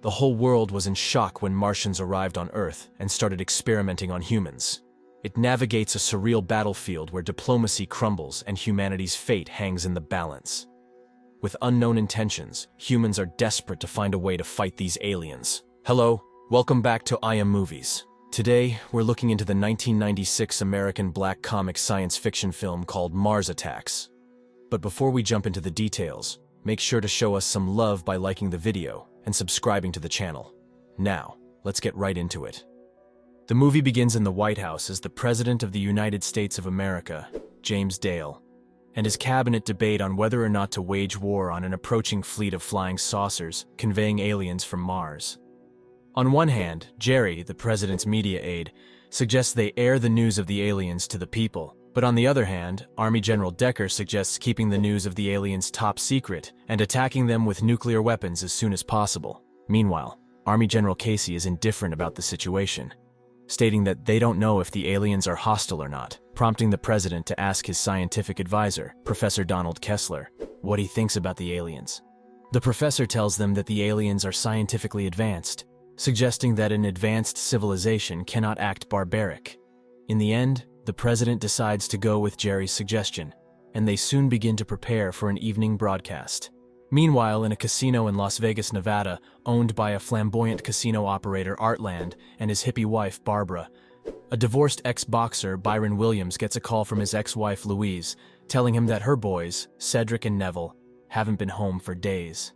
The whole world was in shock when Martians arrived on Earth and started experimenting on humans. It navigates a surreal battlefield where diplomacy crumbles and humanity's fate hangs in the balance. With unknown intentions, humans are desperate to find a way to fight these aliens. Hello, welcome back to I Am Movies. Today, we're looking into the 1996 American black comic science fiction film called Mars Attacks. But before we jump into the details, make sure to show us some love by liking the video and subscribing to the channel. Now, let's get right into it. The movie begins in the White House as the President of the United States of America, James Dale, and his cabinet debate on whether or not to wage war on an approaching fleet of flying saucers conveying aliens from Mars. On one hand, Jerry, the president's media aide, suggests they air the news of the aliens to the people. But on the other hand, Army General Decker suggests keeping the news of the aliens top secret and attacking them with nuclear weapons as soon as possible. Meanwhile, Army General Casey is indifferent about the situation, stating that they don't know if the aliens are hostile or not, prompting the president to ask his scientific advisor, Professor Donald Kessler, what he thinks about the aliens. The professor tells them that the aliens are scientifically advanced, suggesting that an advanced civilization cannot act barbaric. In the end, the president decides to go with Jerry's suggestion, and they soon begin to prepare for an evening broadcast. Meanwhile, in a casino in Las Vegas, Nevada, owned by a flamboyant casino operator, Artland, and his hippie wife, Barbara, a divorced ex-boxer, Byron Williams, gets a call from his ex-wife, Louise, telling him that her boys, Cedric and Neville, haven't been home for days.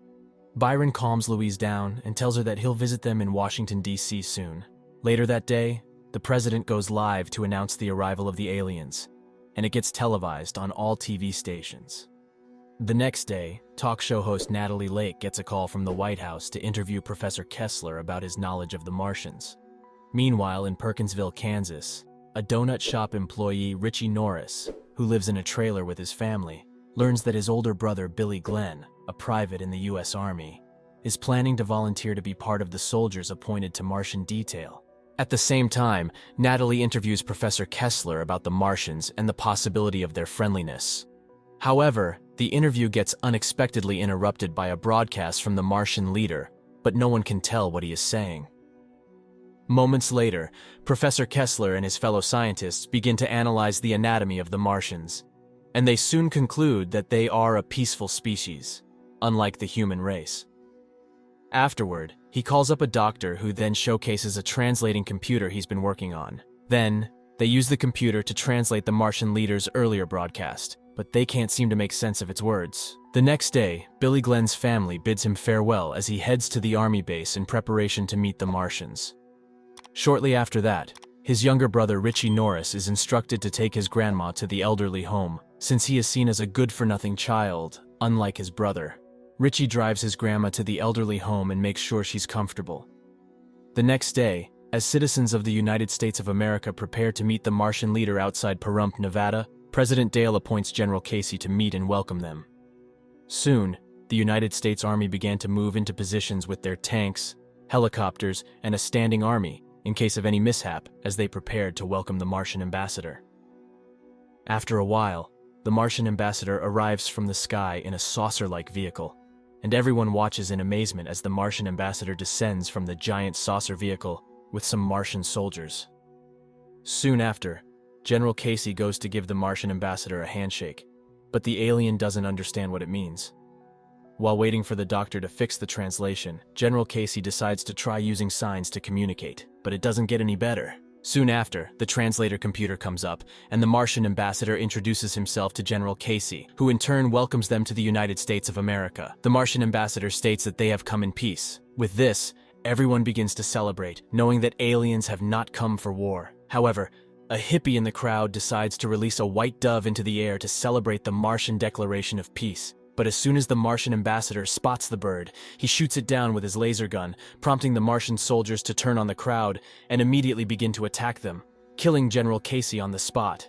Byron calms Louise down and tells her that he'll visit them in Washington, D.C. soon. Later that day, the president goes live to announce the arrival of the aliens, and it gets televised on all TV stations. The next day, talk show host Natalie Lake gets a call from the White House to interview Professor Kessler about his knowledge of the Martians. Meanwhile, in Perkinsville, Kansas, a donut shop employee, Richie Norris, who lives in a trailer with his family, learns that his older brother, Billy Glenn, a private in the U.S. Army, is planning to volunteer to be part of the soldiers appointed to Martian detail. At the same time, Natalie interviews Professor Kessler about the Martians and the possibility of their friendliness. However, the interview gets unexpectedly interrupted by a broadcast from the Martian leader, but no one can tell what he is saying. Moments later, Professor Kessler and his fellow scientists begin to analyze the anatomy of the Martians, and they soon conclude that they are a peaceful species, unlike the human race. Afterward, he calls up a doctor who then showcases a translating computer he's been working on. Then, they use the computer to translate the Martian leader's earlier broadcast, but they can't seem to make sense of its words. The next day, Billy Glenn's family bids him farewell as he heads to the army base in preparation to meet the Martians. Shortly after that, his younger brother Richie Norris is instructed to take his grandma to the elderly home, since he is seen as a good-for-nothing child, unlike his brother. Richie drives his grandma to the elderly home and makes sure she's comfortable. The next day, as citizens of the United States of America prepare to meet the Martian leader outside Pahrump, Nevada, President Dale appoints General Casey to meet and welcome them. Soon, the United States Army began to move into positions with their tanks, helicopters, and a standing army in case of any mishap as they prepared to welcome the Martian ambassador. After a while, the Martian ambassador arrives from the sky in a saucer-like vehicle, and everyone watches in amazement as the Martian ambassador descends from the giant saucer vehicle with some Martian soldiers. Soon after, General Casey goes to give the Martian ambassador a handshake, but the alien doesn't understand what it means. While waiting for the doctor to fix the translation, General Casey decides to try using signs to communicate, but it doesn't get any better. Soon after, the translator computer comes up, and the Martian ambassador introduces himself to General Casey, who in turn welcomes them to the United States of America. The Martian ambassador states that they have come in peace. With this, everyone begins to celebrate, knowing that aliens have not come for war. However, a hippie in the crowd decides to release a white dove into the air to celebrate the Martian declaration of peace. But as soon as the Martian ambassador spots the bird, he shoots it down with his laser gun, prompting the Martian soldiers to turn on the crowd and immediately begin to attack them, killing General Casey on the spot.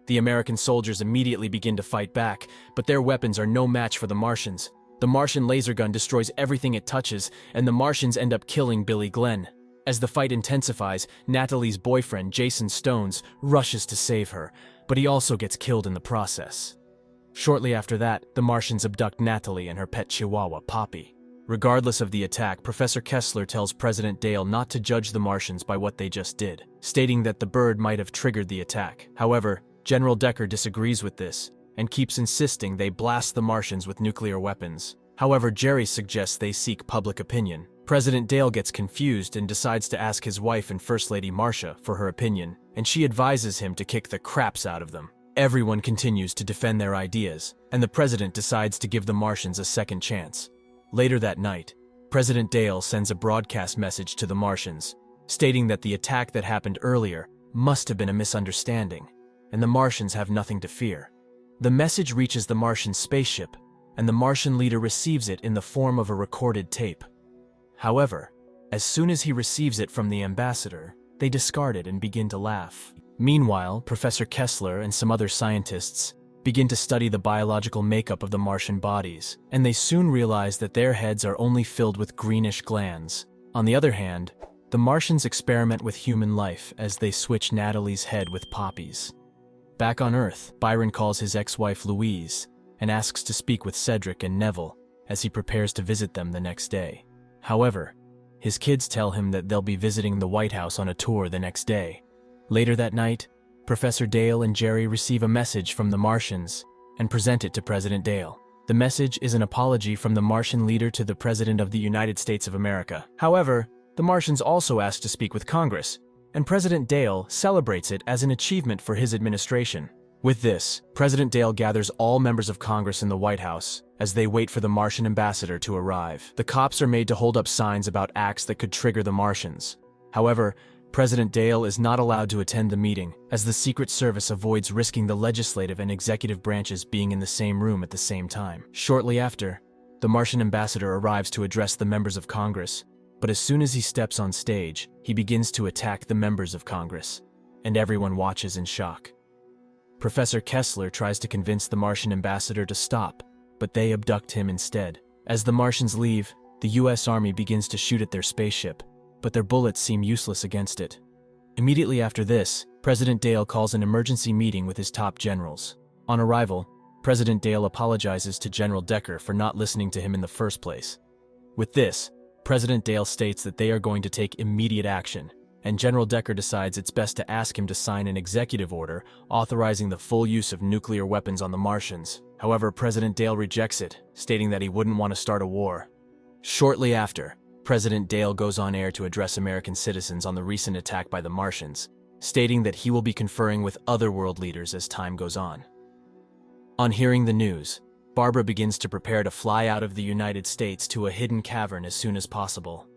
The American soldiers immediately begin to fight back, but their weapons are no match for the Martians. The Martian laser gun destroys everything it touches, and the Martians end up killing Billy Glenn. As the fight intensifies, Natalie's boyfriend, Jason Stones, rushes to save her, but he also gets killed in the process. Shortly after that, the Martians abduct Natalie and her pet chihuahua, Poppy. Regardless of the attack, Professor Kessler tells President Dale not to judge the Martians by what they just did, stating that the bird might have triggered the attack. However, General Decker disagrees with this and keeps insisting they blast the Martians with nuclear weapons. However, Jerry suggests they seek public opinion. President Dale gets confused and decides to ask his wife and First Lady Marcia for her opinion, and she advises him to kick the craps out of them. Everyone continues to defend their ideas, and the president decides to give the Martians a second chance. Later that night, President Dale sends a broadcast message to the Martians, stating that the attack that happened earlier must have been a misunderstanding, and the Martians have nothing to fear. The message reaches the Martian spaceship, and the Martian leader receives it in the form of a recorded tape. However, as soon as he receives it from the ambassador, they discard it and begin to laugh. Meanwhile, Professor Kessler and some other scientists begin to study the biological makeup of the Martian bodies, and they soon realize that their heads are only filled with greenish glands. On the other hand, the Martians experiment with human life as they switch Natalie's head with poppies. Back on Earth, Byron calls his ex-wife Louise and asks to speak with Cedric and Neville as he prepares to visit them the next day. However, his kids tell him that they'll be visiting the White House on a tour the next day. Later that night, Professor Dale and Jerry receive a message from the Martians and present it to President Dale. The message is an apology from the Martian leader to the President of the United States of America. However, the Martians also ask to speak with Congress, and President Dale celebrates it as an achievement for his administration. With this, President Dale gathers all members of Congress in the White House as they wait for the Martian ambassador to arrive. The cops are made to hold up signs about acts that could trigger the Martians. However, President Dale is not allowed to attend the meeting, as the Secret Service avoids risking the legislative and executive branches being in the same room at the same time. Shortly after, the Martian ambassador arrives to address the members of Congress, but as soon as he steps on stage, he begins to attack the members of Congress, and everyone watches in shock. Professor Kessler tries to convince the Martian ambassador to stop, but they abduct him instead. As the Martians leave, the US Army begins to shoot at their spaceship, but their bullets seem useless against it. Immediately after this, President Dale calls an emergency meeting with his top generals. On arrival, President Dale apologizes to General Decker for not listening to him in the first place. With this, President Dale states that they are going to take immediate action, and General Decker decides it's best to ask him to sign an executive order authorizing the full use of nuclear weapons on the Martians. However, President Dale rejects it, stating that he wouldn't want to start a war. Shortly after, President Dale goes on air to address American citizens on the recent attack by the Martians, stating that he will be conferring with other world leaders as time goes on. On hearing the news, Barbara begins to prepare to fly out of the United States to a hidden cavern as soon as possible.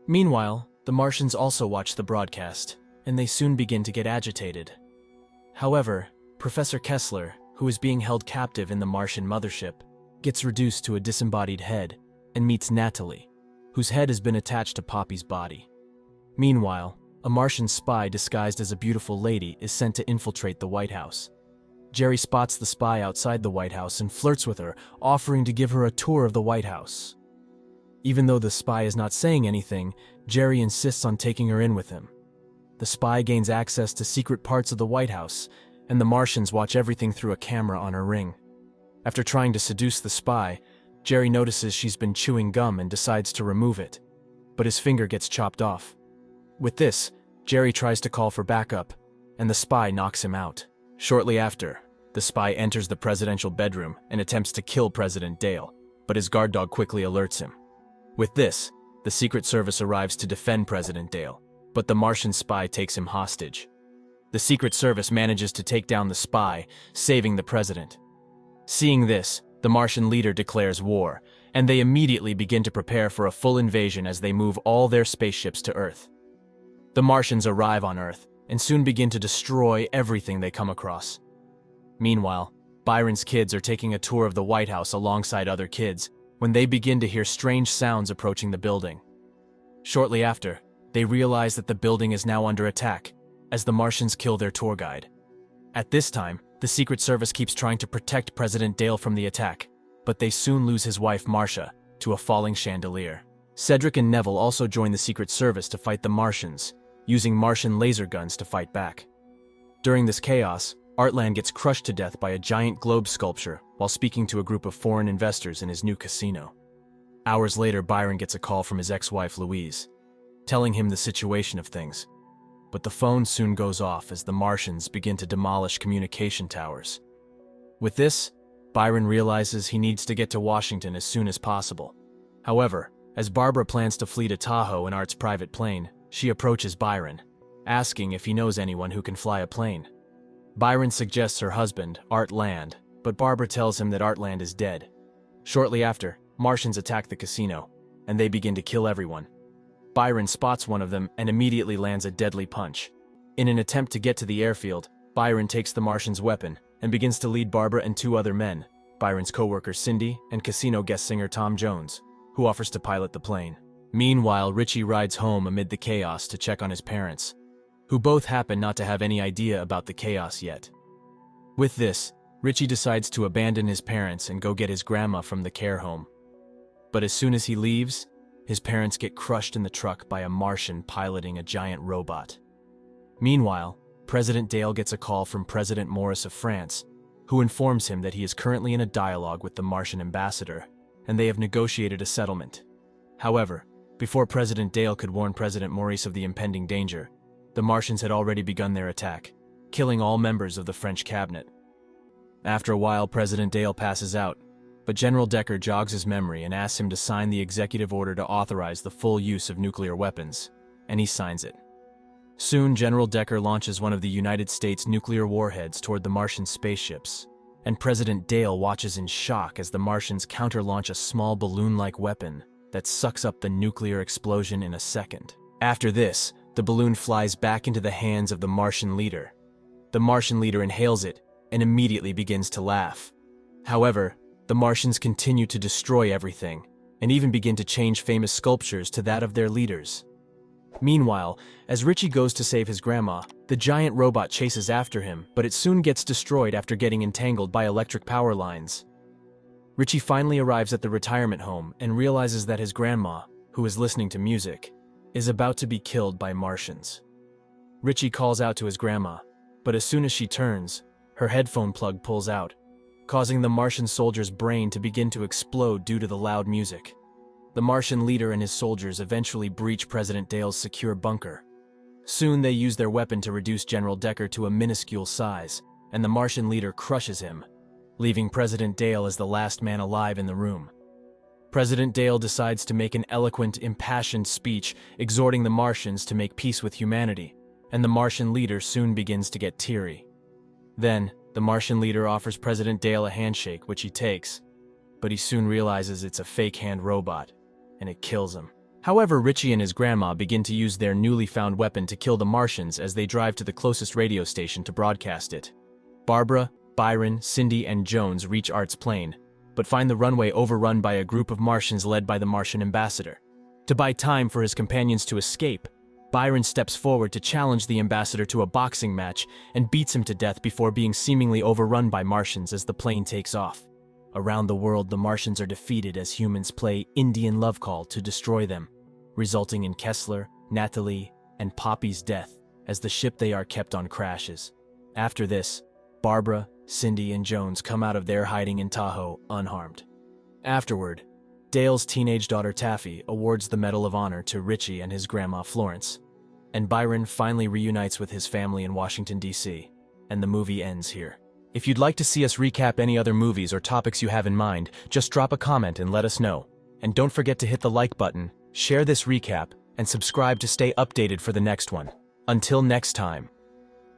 Meanwhile, the Martians also watch the broadcast, and they soon begin to get agitated. However, Professor Kessler, who is being held captive in the Martian mothership, gets reduced to a disembodied head and meets Natalie, whose head has been attached to Poppy's body. Meanwhile, a Martian spy disguised as a beautiful lady is sent to infiltrate the White House. Jerry spots the spy outside the White House and flirts with her, offering to give her a tour of the White House. Even though the spy is not saying anything, Jerry insists on taking her in with him. The spy gains access to secret parts of the White House, and the Martians watch everything through a camera on her ring. After trying to seduce the spy, Jerry notices she's been chewing gum and decides to remove it, but his finger gets chopped off. With this, Jerry tries to call for backup, and the spy knocks him out. Shortly after, the spy enters the presidential bedroom and attempts to kill President Dale, but his guard dog quickly alerts him. With this, the Secret Service arrives to defend President Dale, but the Martian spy takes him hostage. The Secret Service manages to take down the spy, saving the president. Seeing this, the Martian leader declares war, and they immediately begin to prepare for a full invasion as they move all their spaceships to Earth. The Martians arrive on Earth and soon begin to destroy everything they come across. Meanwhile, Byron's kids are taking a tour of the White House alongside other kids when they begin to hear strange sounds approaching the building. Shortly after, they realize that the building is now under attack as the Martians kill their tour guide. At this time, the Secret Service keeps trying to protect President Dale from the attack, but they soon lose his wife Marcia to a falling chandelier. Cedric and Neville also join the Secret Service to fight the Martians, using Martian laser guns to fight back. During this chaos, Artland gets crushed to death by a giant globe sculpture while speaking to a group of foreign investors in his new casino. Hours later, Byron gets a call from his ex-wife Louise, telling him the situation of things. But the phone soon goes off as the Martians begin to demolish communication towers. With this, Byron realizes he needs to get to Washington as soon as possible. However, as Barbara plans to flee to Tahoe in Art's private plane, she approaches Byron, asking if he knows anyone who can fly a plane. Byron suggests her husband, Art land, but Barbara tells him that Art land is dead. Shortly after, Martians attack the casino, and they begin to kill everyone. Byron spots one of them and immediately lands a deadly punch. In an attempt to get to the airfield, Byron takes the Martian's weapon and begins to lead Barbara and two other men, Byron's co-worker Cindy and casino guest singer Tom Jones, who offers to pilot the plane. Meanwhile, Richie rides home amid the chaos to check on his parents, who both happen not to have any idea about the chaos yet. With this, Richie decides to abandon his parents and go get his grandma from the care home. But as soon as he leaves, his parents get crushed in the truck by a Martian piloting a giant robot. Meanwhile, President Dale gets a call from President Maurice of France, who informs him that he is currently in a dialogue with the Martian ambassador, and they have negotiated a settlement. However, before President Dale could warn President Maurice of the impending danger, the Martians had already begun their attack, killing all members of the French cabinet. After a while, President Dale passes out, but General Decker jogs his memory and asks him to sign the executive order to authorize the full use of nuclear weapons, and he signs it. Soon, General Decker launches one of the United States nuclear warheads toward the Martian spaceships, and President Dale watches in shock as the Martians counter-launch a small balloon-like weapon that sucks up the nuclear explosion in a second. After this, the balloon flies back into the hands of the Martian leader. The Martian leader inhales it and immediately begins to laugh. However, the Martians continue to destroy everything, and even begin to change famous sculptures to that of their leaders. Meanwhile, as Richie goes to save his grandma, the giant robot chases after him, but it soon gets destroyed after getting entangled by electric power lines. Richie finally arrives at the retirement home and realizes that his grandma, who is listening to music, is about to be killed by Martians. Richie calls out to his grandma, but as soon as she turns, her headphone plug pulls out, causing the Martian soldier's brain to begin to explode due to the loud music. The Martian leader and his soldiers eventually breach President Dale's secure bunker. Soon they use their weapon to reduce General Decker to a minuscule size, and the Martian leader crushes him, leaving President Dale as the last man alive in the room. President Dale decides to make an eloquent, impassioned speech exhorting the Martians to make peace with humanity, and the Martian leader soon begins to get teary. Then, the Martian leader offers President Dale a handshake, which he takes, but he soon realizes it's a fake hand robot, and it kills him. However, Richie and his grandma begin to use their newly found weapon to kill the Martians as they drive to the closest radio station to broadcast it. Barbara, Byron, Cindy, and Jones reach Art's plane, but find the runway overrun by a group of Martians led by the Martian ambassador. To buy time for his companions to escape, Byron steps forward to challenge the ambassador to a boxing match and beats him to death before being seemingly overrun by Martians as the plane takes off. Around the world, the Martians are defeated as humans play Indian Love Call to destroy them, resulting in Kessler, Natalie, and Poppy's death as the ship they are kept on crashes. After this, Barbara, Cindy, and Jones come out of their hiding in Tahoe unharmed. Afterward, Dale's teenage daughter Taffy awards the Medal of Honor to Richie and his grandma Florence, and Byron finally reunites with his family in Washington, D.C., and the movie ends here. If you'd like to see us recap any other movies or topics you have in mind, just drop a comment and let us know. And don't forget to hit the like button, share this recap, and subscribe to stay updated for the next one. Until next time.